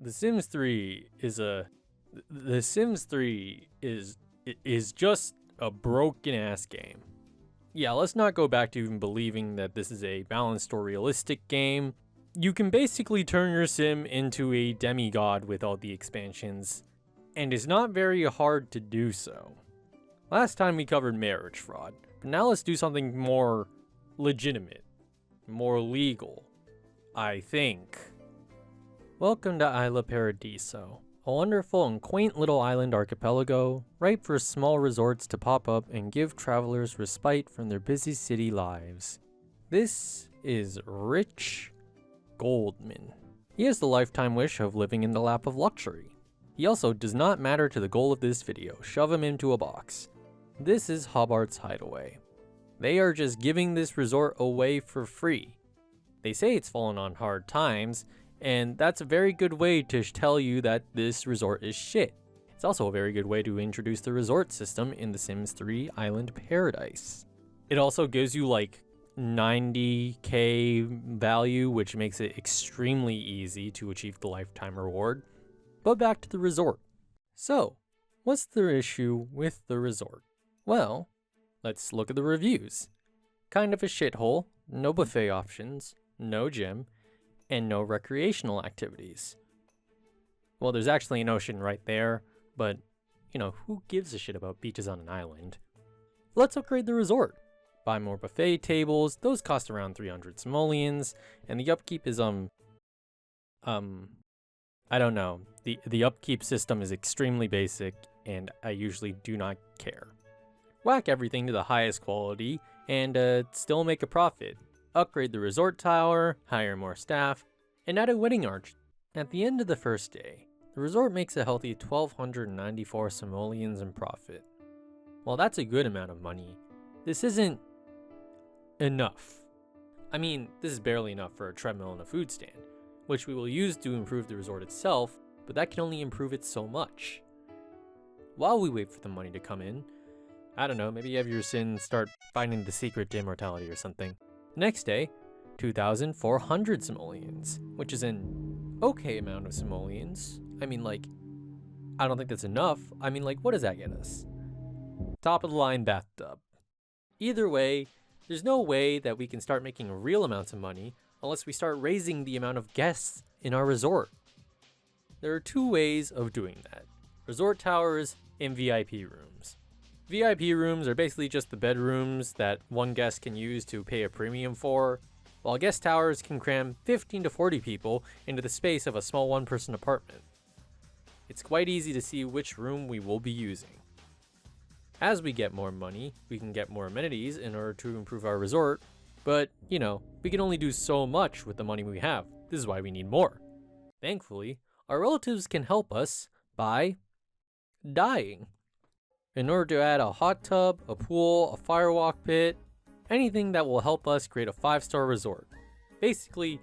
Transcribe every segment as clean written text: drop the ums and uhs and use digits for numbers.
The Sims 3 is just a broken ass game. Yeah, let's not go back to even believing that this is a balanced or realistic game. You can basically turn your sim into a demigod with all the expansions, and it's not very hard to do so. Last time we covered marriage fraud, but now let's do something more legitimate, more legal, I think. Welcome to Isla Paradiso, a wonderful and quaint little island archipelago, ripe for small resorts to pop up and give travelers respite from their busy city lives. This is Rich Goldman. He has the lifetime wish of living in the lap of luxury. He also does not matter to the goal of this video, shove him into a box. This is Hobart's Hideaway. They are just giving this resort away for free. They say it's fallen on hard times, and that's a very good way to tell you that this resort is shit. It's also a very good way to introduce the resort system in The Sims 3 Island Paradise. It also gives you like 90k value, which makes it extremely easy to achieve the lifetime reward. But back to the resort. So, what's the issue with the resort? Well, let's look at the reviews. Kind of a shithole, no buffet options, no gym, and no recreational activities. Well, there's actually an ocean right there, but, who gives a shit about beaches on an island? Let's upgrade the resort. Buy more buffet tables, those cost around 300 simoleons, and the upkeep is, I don't know. The upkeep system is extremely basic, and I usually do not care. Whack everything to the highest quality, and still make a profit. Upgrade the resort tower, hire more staff, and add a wedding arch. At the end of the first day, the resort makes a healthy 1,294 simoleons in profit. While that's a good amount of money, this isn't enough. I mean, this is barely enough for a treadmill and a food stand, which we will use to improve the resort itself, but that can only improve it so much. While we wait for the money to come in, I don't know, maybe you have your sin start finding the secret to immortality or something. Next day, 2,400 simoleons, which is an okay amount of simoleons. I mean, I don't think that's enough. I mean, what does that get us? Top of the line bathtub. Either way, there's no way that we can start making real amounts of money unless we start raising the amount of guests in our resort. There are two ways of doing that: resort towers and VIP rooms. VIP rooms are basically just the bedrooms that one guest can use to pay a premium for, while guest towers can cram 15 to 40 people into the space of a small one-person apartment. It's quite easy to see which room we will be using. As we get more money, we can get more amenities in order to improve our resort, but, we can only do so much with the money we have. This is why we need more. Thankfully, our relatives can help us by dying. In order to add a hot tub, a pool, a firewalk pit, anything that will help us create a 5-star resort. Basically,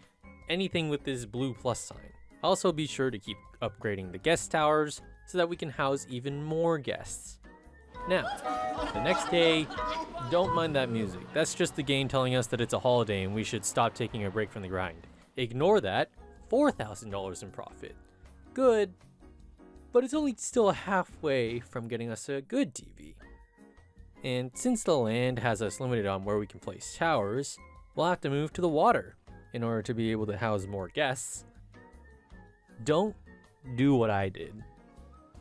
anything with this blue plus sign. Also be sure to keep upgrading the guest towers so that we can house even more guests. Now, the next day, don't mind that music. That's just the game telling us that it's a holiday and we should stop taking a break from the grind. Ignore that, $4,000 in profit. Good, but it's only still halfway from getting us a good TV. And since the land has us limited on where we can place towers, we'll have to move to the water in order to be able to house more guests. Don't do what I did.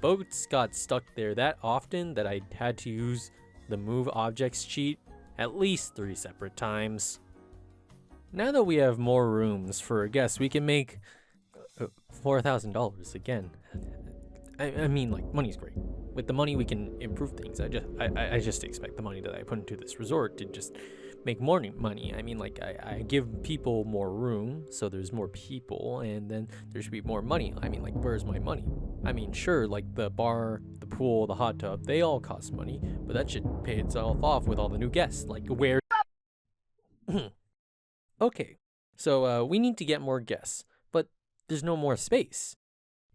Boats got stuck there that often that I had to use the move objects cheat at least 3 separate times. Now that we have more rooms for a guest, we can make $4,000 again. I mean, money's great. With the money, we can improve things. I just expect the money that I put into this resort to just make more money. I mean, I give people more room, so there's more people, and then there should be more money. I mean, where's my money? I mean, sure, the bar, the pool, the hot tub, they all cost money, but that should pay itself off with all the new guests. Where? Okay, so we need to get more guests, but there's no more space.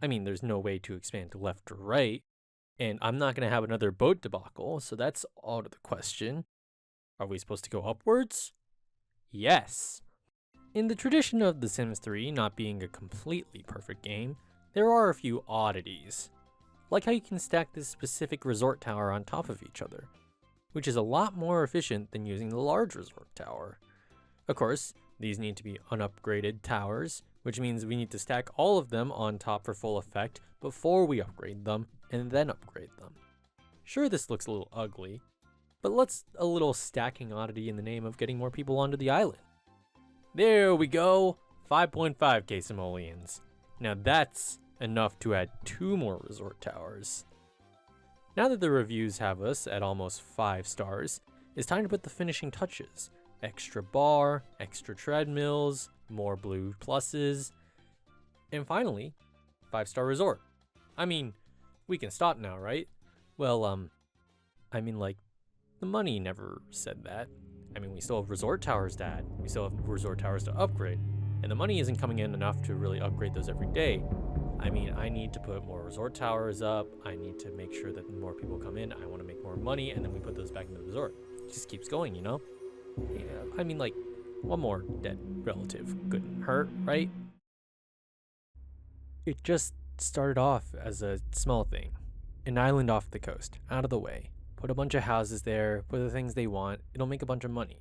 I mean, there's no way to expand to left or right, and I'm not going to have another boat debacle, so that's out of the question. Are we supposed to go upwards? Yes. In the tradition of The Sims 3 not being a completely perfect game, There are a few oddities, like how you can stack this specific resort tower on top of each other, which is a lot more efficient than using the large resort tower. Of course, these need to be unupgraded towers, which means we need to stack all of them on top for full effect before we upgrade them, and then upgrade them. Sure, this looks a little ugly, but let's a little stacking oddity in the name of getting more people onto the island. There we go, 5.5k simoleons. Now that's enough to add 2 more resort towers. Now that the reviews have us at almost 5 stars, it's time to put the finishing touches. Extra bar, extra treadmills, more blue pluses, and finally, 5-star resort. I mean, we can stop now, right? Well, I mean, like, the money never said that. I mean, we still have resort towers to add. We still have resort towers to upgrade. And the money isn't coming in enough to really upgrade those every day. I mean, I need to put more resort towers up. I need to make sure that more people come in. I want to make more money, and then we put those back into the resort. It just keeps going, you know? Yeah, I mean, like, one more dead relative couldn't hurt, right? It just started off as a small thing. An island off the coast, out of the way. Put a bunch of houses there, put the things they want, it'll make a bunch of money.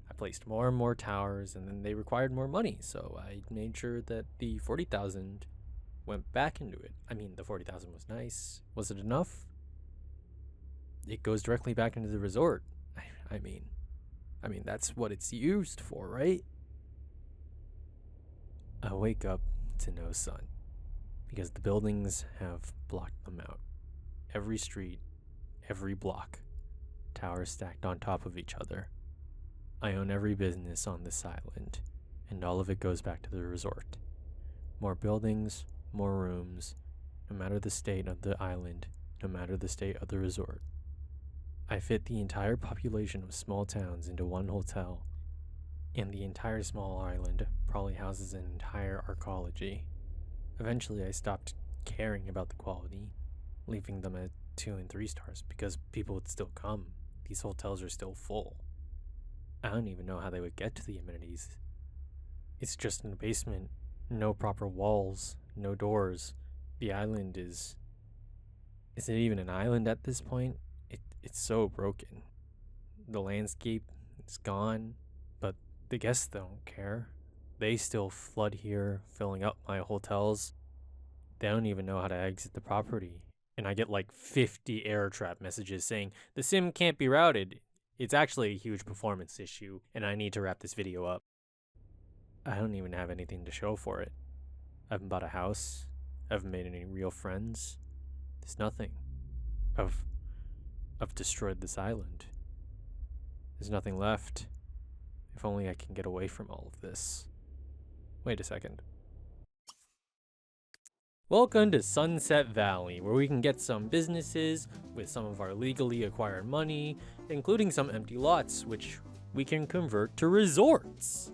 I placed more and more towers, and then they required more money, so I made sure that the 40,000 went back into it. I mean, the 40,000 was nice. Was it enough? It goes directly back into the resort. I mean, that's what it's used for, right? I wake up to no sun, because the buildings have blocked them out. Every street, every block, towers stacked on top of each other. I own every business on this island, and all of it goes back to the resort. More buildings, more rooms, no matter the state of the island, no matter the state of the resort. I fit the entire population of small towns into one hotel, and the entire small island probably houses an entire arcology. Eventually I stopped caring about the quality, leaving them at 2 and 3 stars because people would still come. These hotels are still full. I don't even know how they would get to the amenities. It's just in a basement, no proper walls, no doors. The island is it even an island at this point? It's so broken. The landscape is gone, but the guests don't care. They still flood here, filling up my hotels. They don't even know how to exit the property. And I get like 50 air trap messages saying, the sim can't be routed. It's actually a huge performance issue, and I need to wrap this video up. I don't even have anything to show for it. I haven't bought a house. I haven't made any real friends. There's nothing. I've destroyed this island. There's nothing left. If only I can get away from all of this. Wait a second. Welcome to Sunset Valley, where we can get some businesses with some of our legally acquired money, including some empty lots, which we can convert to resorts.